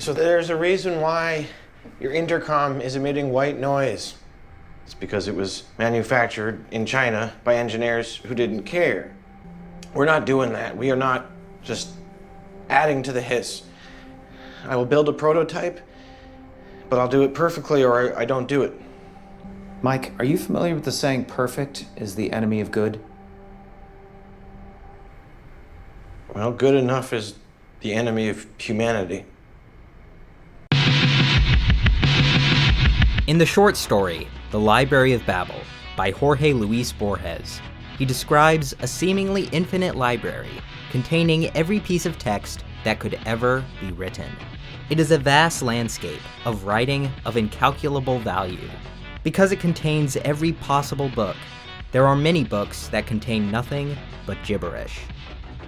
So there's a reason why your intercom is emitting white noise. It's because it was manufactured in China by engineers who didn't care. We're not doing that. We are not just adding to the hiss. I will build a prototype, but I'll do it perfectly or I don't do it. Mike, are you familiar with the saying, perfect is the enemy of good? Well, good enough is the enemy of humanity. In the short story, The Library of Babel, by Jorge Luis Borges, he describes a seemingly infinite library containing every piece of text that could ever be written. It is a vast landscape of writing of incalculable value. Because it contains every possible book, there are many books that contain nothing but gibberish.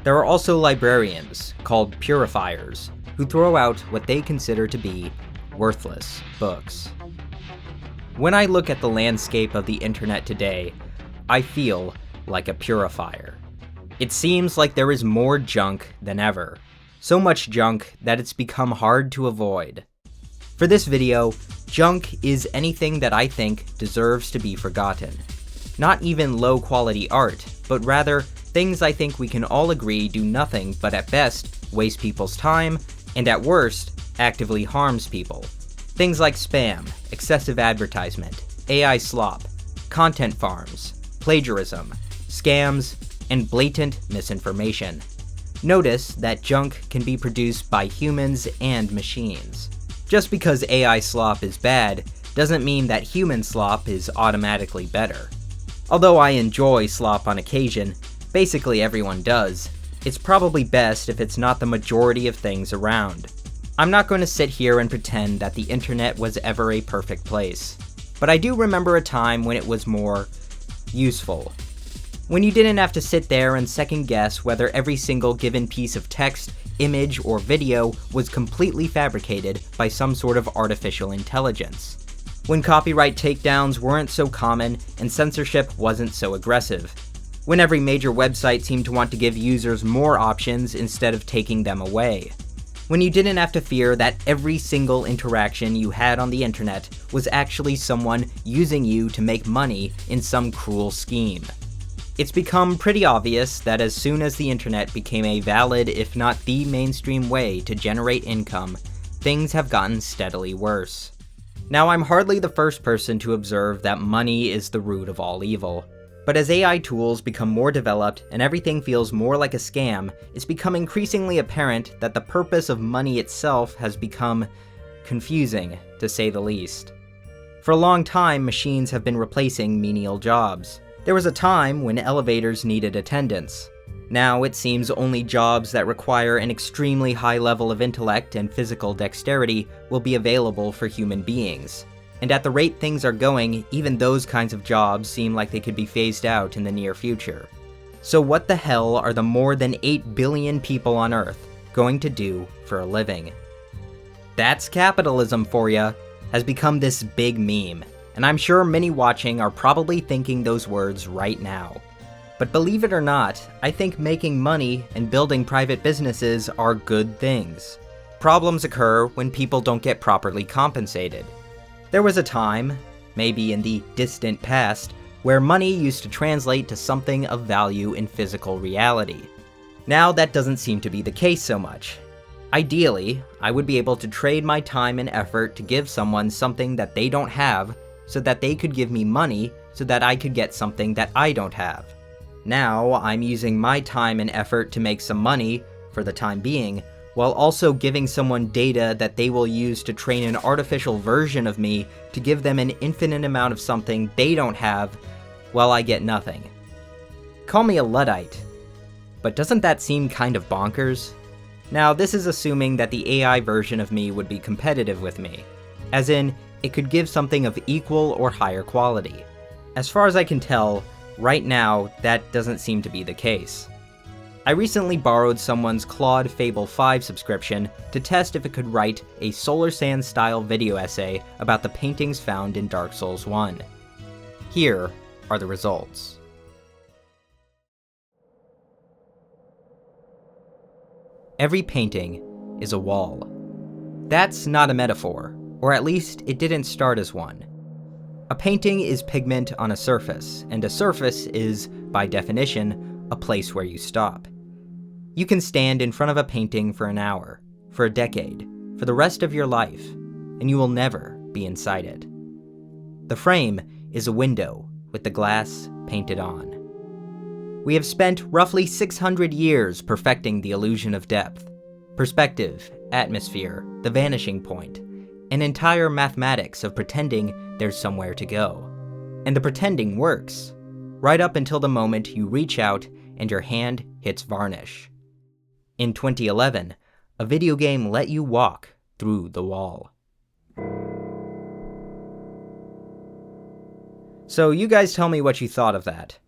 There are also librarians, called purifiers, who throw out what they consider to be worthless books. When I look at the landscape of the internet today, I feel like a purifier. It seems like there is more junk than ever. So much junk that it's become hard to avoid. For this video, junk is anything that I think deserves to be forgotten. Not even low-quality art, but rather things I think we can all agree do nothing but at best waste people's time, and at worst, actively harms people. Things like spam, excessive advertisement, AI slop, content farms, plagiarism, scams, and blatant misinformation. Notice that junk can be produced by humans and machines. Just because AI slop is bad doesn't mean that human slop is automatically better. Although I enjoy slop on occasion, basically everyone does, it's probably best if it's not the majority of things around. I'm not going to sit here and pretend that the internet was ever a perfect place, but I do remember a time when it was more useful. When you didn't have to sit there and second guess whether every single given piece of text, image, or video was completely fabricated by some sort of artificial intelligence. When copyright takedowns weren't so common and censorship wasn't so aggressive. When every major website seemed to want to give users more options instead of taking them away. When you didn't have to fear that every single interaction you had on the internet was actually someone using you to make money in some cruel scheme. It's become pretty obvious that as soon as the internet became a valid, if not the mainstream way to generate income, things have gotten steadily worse. Now, I'm hardly the first person to observe that money is the root of all evil. But as AI tools become more developed and everything feels more like a scam, it's become increasingly apparent that the purpose of money itself has become confusing, to say the least. For a long time, machines have been replacing menial jobs. There was a time when elevators needed attendants. Now it seems only jobs that require an extremely high level of intellect and physical dexterity will be available for human beings. And at the rate things are going, even those kinds of jobs seem like they could be phased out in the near future. So what the hell are the more than 8 billion people on Earth going to do for a living? That's capitalism for ya, has become this big meme, and I'm sure many watching are probably thinking those words right now. But believe it or not, I think making money and building private businesses are good things. Problems occur when people don't get properly compensated. There was a time, maybe in the distant past, where money used to translate to something of value in physical reality. Now that doesn't seem to be the case so much. Ideally, I would be able to trade my time and effort to give someone something that they don't have, so that they could give me money so that I could get something that I don't have. Now, I'm using my time and effort to make some money, for the time being, while also giving someone data that they will use to train an artificial version of me to give them an infinite amount of something they don't have, while I get nothing. Call me a Luddite, but doesn't that seem kind of bonkers? Now, this is assuming that the AI version of me would be competitive with me, as in, it could give something of equal or higher quality. As far as I can tell, right now, that doesn't seem to be the case. I recently borrowed someone's Claude Fable 5 subscription to test if it could write a Solar Sand style video essay about the paintings found in Dark Souls 1. Here are the results. Every painting is a wall. That's not a metaphor, or at least it didn't start as one. A painting is pigment on a surface, and a surface is, by definition, a place where you stop. You can stand in front of a painting for an hour, for a decade, for the rest of your life, and you will never be inside it. The frame is a window with the glass painted on. We have spent roughly 600 years perfecting the illusion of depth, perspective, atmosphere, the vanishing point, an entire mathematics of pretending there's somewhere to go. And the pretending works, right up until the moment you reach out and your hand hits varnish. In 2011, a video game let you walk through the wall. So you guys tell me what you thought of that.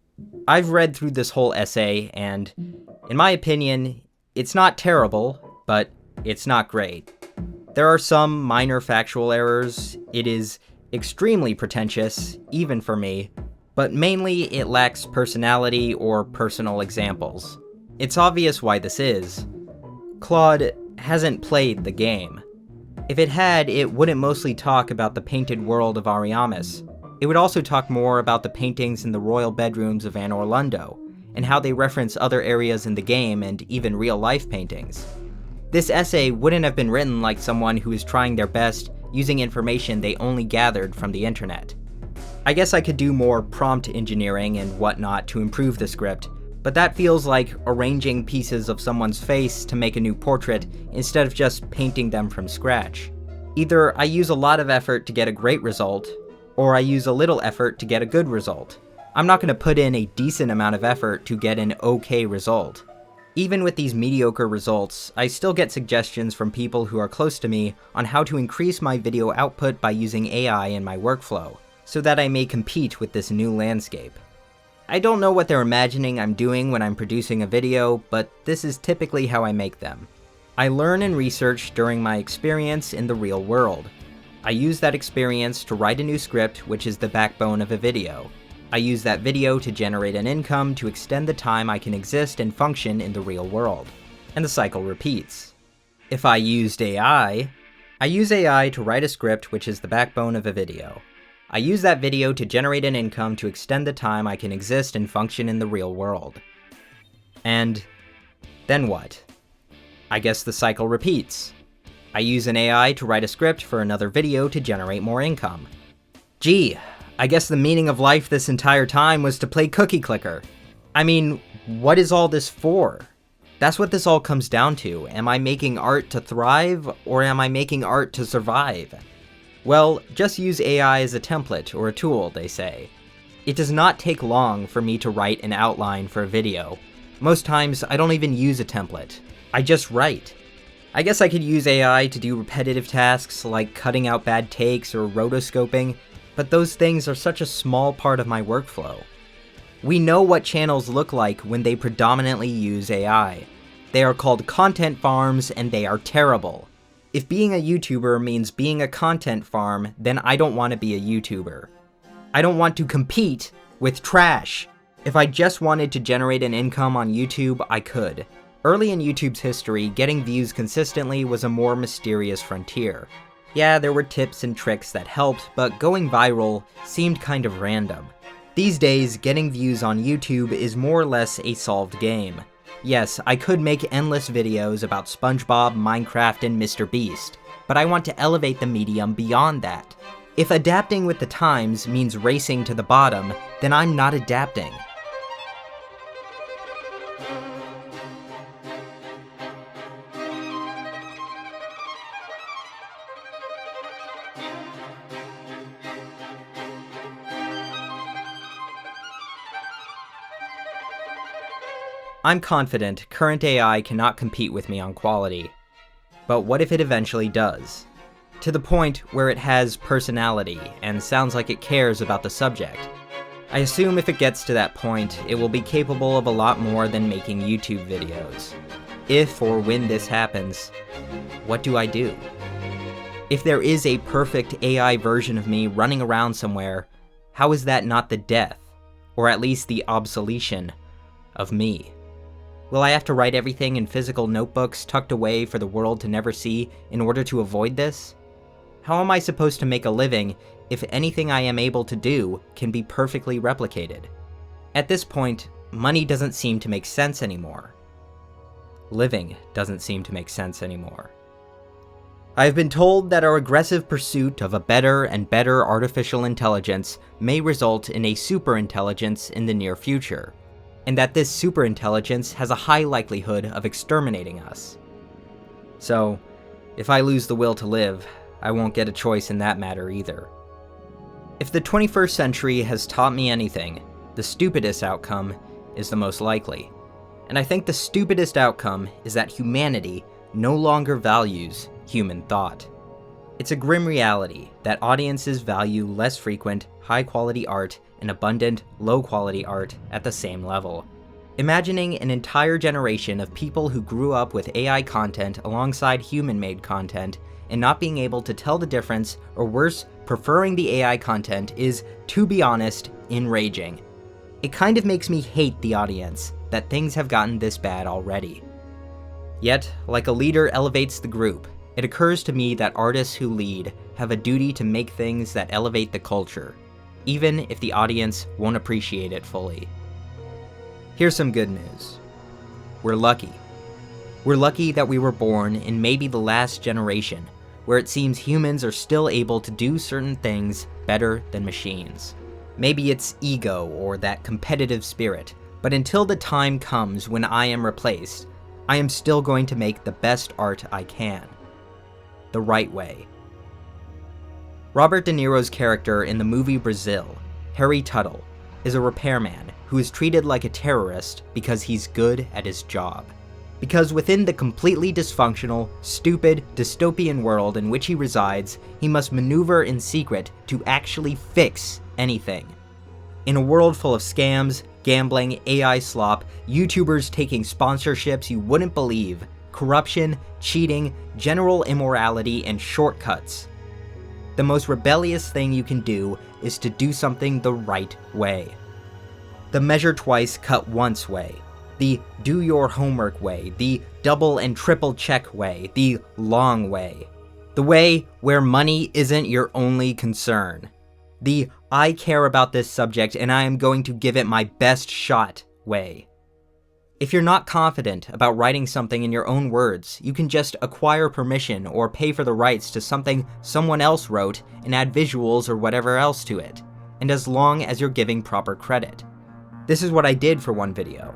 I've read through this whole essay, and in my opinion, it's not terrible, but it's not great. There are some minor factual errors, it is extremely pretentious, even for me, but mainly it lacks personality or personal examples. It's obvious why this is. Claude hasn't played the game. If it had, it wouldn't mostly talk about the painted world of Ariamis. It would also talk more about the paintings in the royal bedrooms of Anne Orlando, and how they reference other areas in the game and even real-life paintings. This essay wouldn't have been written like someone who is trying their best using information they only gathered from the internet. I guess I could do more prompt engineering and whatnot to improve the script, but that feels like arranging pieces of someone's face to make a new portrait instead of just painting them from scratch. Either I use a lot of effort to get a great result, or I use a little effort to get a good result. I'm not going to put in a decent amount of effort to get an okay result. Even with these mediocre results, I still get suggestions from people who are close to me on how to increase my video output by using AI in my workflow, so that I may compete with this new landscape. I don't know what they're imagining I'm doing when I'm producing a video, but this is typically how I make them. I learn and research during my experience in the real world. I use that experience to write a new script, which is the backbone of a video. I use that video to generate an income to extend the time I can exist and function in the real world. And the cycle repeats. If I used AI, I use AI to write a script, which is the backbone of a video. I use that video to generate an income to extend the time I can exist and function in the real world. And then what? I guess the cycle repeats. I use an AI to write a script for another video to generate more income. Gee, I guess the meaning of life this entire time was to play Cookie Clicker. I mean, what is all this for? That's what this all comes down to. Am I making art to thrive, or am I making art to survive? Well, just use AI as a template or a tool, they say. It does not take long for me to write an outline for a video. Most times, I don't even use a template. I just write. I guess I could use AI to do repetitive tasks like cutting out bad takes or rotoscoping, but those things are such a small part of my workflow. We know what channels look like when they predominantly use AI. They are called content farms, and they are terrible. If being a YouTuber means being a content farm, then I don't want to be a YouTuber. I don't want to compete with trash. If I just wanted to generate an income on YouTube, I could. Early in YouTube's history, getting views consistently was a more mysterious frontier. Yeah, there were tips and tricks that helped, but going viral seemed kind of random. These days, getting views on YouTube is more or less a solved game. Yes, I could make endless videos about SpongeBob, Minecraft, and Mr. Beast, but I want to elevate the medium beyond that. If adapting with the times means racing to the bottom, then I'm not adapting. I'm confident current AI cannot compete with me on quality. But what if it eventually does? To the point where it has personality and sounds like it cares about the subject. I assume if it gets to that point, it will be capable of a lot more than making YouTube videos. If or when this happens, what do I do? If there is a perfect AI version of me running around somewhere, how is that not the death, or at least the obsolescence, of me? Will I have to write everything in physical notebooks tucked away for the world to never see in order to avoid this? How am I supposed to make a living if anything I am able to do can be perfectly replicated? At this point, money doesn't seem to make sense anymore. Living doesn't seem to make sense anymore. I have been told that our aggressive pursuit of a better and better artificial intelligence may result in a superintelligence in the near future, and that this superintelligence has a high likelihood of exterminating us. So, if I lose the will to live, I won't get a choice in that matter either. If the 21st century has taught me anything, the stupidest outcome is the most likely. And I think the stupidest outcome is that humanity no longer values human thought. It's a grim reality that audiences value less frequent, high-quality art and abundant, low-quality art at the same level. Imagining an entire generation of people who grew up with AI content alongside human-made content and not being able to tell the difference, or worse, preferring the AI content is, to be honest, enraging. It kind of makes me hate the audience that things have gotten this bad already. Yet, like a leader elevates the group, it occurs to me that artists who lead have a duty to make things that elevate the culture, even if the audience won't appreciate it fully. Here's some good news. We're lucky. We're lucky that we were born in maybe the last generation, where it seems humans are still able to do certain things better than machines. Maybe it's ego or that competitive spirit, but until the time comes when I am replaced, I am still going to make the best art I can. The right way. Robert De Niro's character in the movie Brazil, Harry Tuttle, is a repairman who is treated like a terrorist because he's good at his job. Because within the completely dysfunctional, stupid, dystopian world in which he resides, he must maneuver in secret to actually fix anything. In a world full of scams, gambling, AI slop, YouTubers taking sponsorships you wouldn't believe, corruption, cheating, general immorality, and shortcuts, the most rebellious thing you can do is to do something the right way. The measure twice, cut once way. The do your homework way. The double and triple check way. The long way. The way where money isn't your only concern. The I care about this subject and I am going to give it my best shot way. If you're not confident about writing something in your own words, you can just acquire permission or pay for the rights to something someone else wrote and add visuals or whatever else to it, and as long as you're giving proper credit. This is what I did for one video.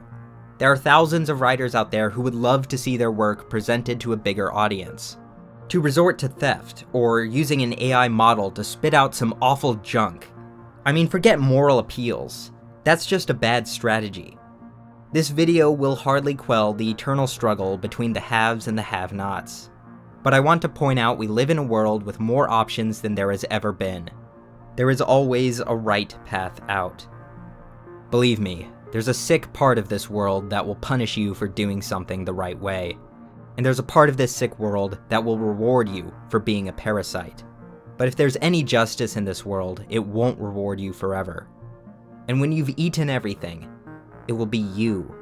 There are thousands of writers out there who would love to see their work presented to a bigger audience. To resort to theft, or using an AI model to spit out some awful junk. I mean, forget moral appeals. That's just a bad strategy. This video will hardly quell the eternal struggle between the haves and the have-nots. But I want to point out we live in a world with more options than there has ever been. There is always a right path out. Believe me, there's a sick part of this world that will punish you for doing something the right way. And there's a part of this sick world that will reward you for being a parasite. But if there's any justice in this world, it won't reward you forever. And when you've eaten everything, it will be you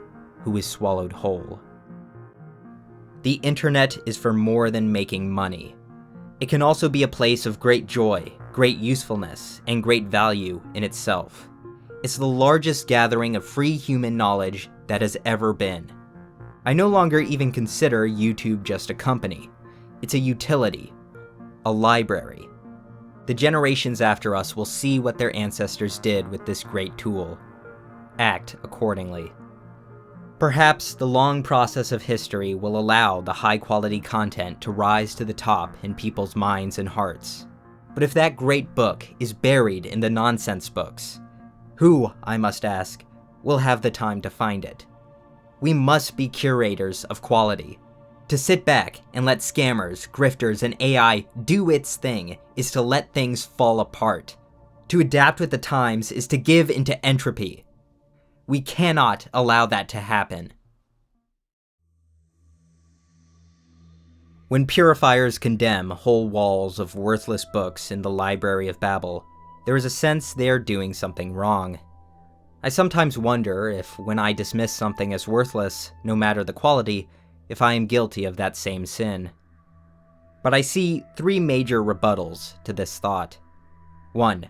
who is swallowed whole. The internet is for more than making money. It can also be a place of great joy, great usefulness, and great value in itself. It's the largest gathering of free human knowledge that has ever been. I no longer even consider YouTube just a company. It's a utility, a library. The generations after us will see what their ancestors did with this great tool. Act accordingly. Perhaps the long process of history will allow the high-quality content to rise to the top in people's minds and hearts. But if that great book is buried in the nonsense books, who, I must ask, will have the time to find it? We must be curators of quality. To sit back and let scammers, grifters, and AI do its thing is to let things fall apart. To adapt with the times is to give into entropy. We cannot allow that to happen. When purifiers condemn whole walls of worthless books in the Library of Babel, there is a sense they are doing something wrong. I sometimes wonder if, when I dismiss something as worthless, no matter the quality, if I am guilty of that same sin. But I see 3 major rebuttals to this thought. 1.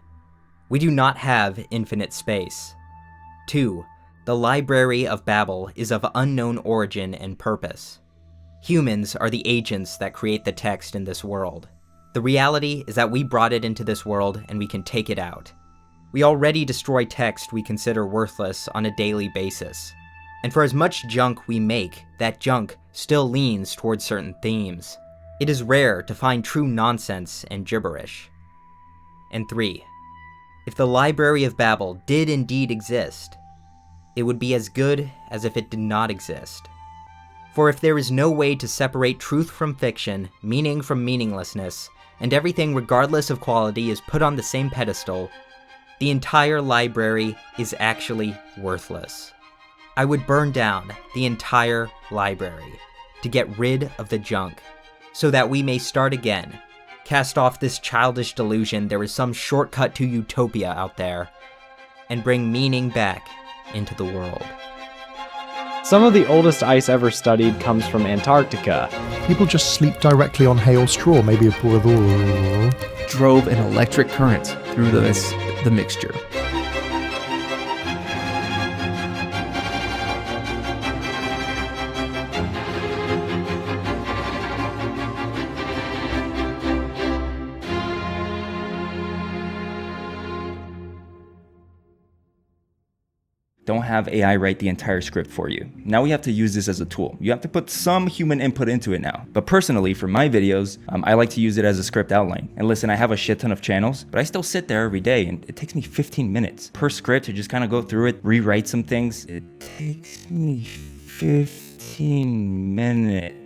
We do not have infinite space. 2. The Library of Babel is of unknown origin and purpose. Humans are the agents that create the text in this world. The reality is that we brought it into this world and we can take it out. We already destroy text we consider worthless on a daily basis. And for as much junk we make, that junk still leans towards certain themes. It is rare to find true nonsense and gibberish. And 3. If the Library of Babel did indeed exist, it would be as good as if it did not exist. For if there is no way to separate truth from fiction, meaning from meaninglessness, and everything regardless of quality is put on the same pedestal, the entire library is actually worthless. I would burn down the entire library to get rid of the junk, so that we may start again, cast off this childish delusion there is some shortcut to utopia out there, and bring meaning back into the world. Some of the oldest ice ever studied comes from Antarctica. People just sleep directly on hay or straw, maybe a poor drove an electric current through the mixture. Don't have AI write the entire script for you. Now we have to use this as a tool. You have to put some human input into it now. But personally, for my videos, I like to use it as a script outline. And listen, I have a shit ton of channels, but I still sit there every day and it takes me 15 minutes per script to just kind of go through it, rewrite some things. It takes me 15 minutes.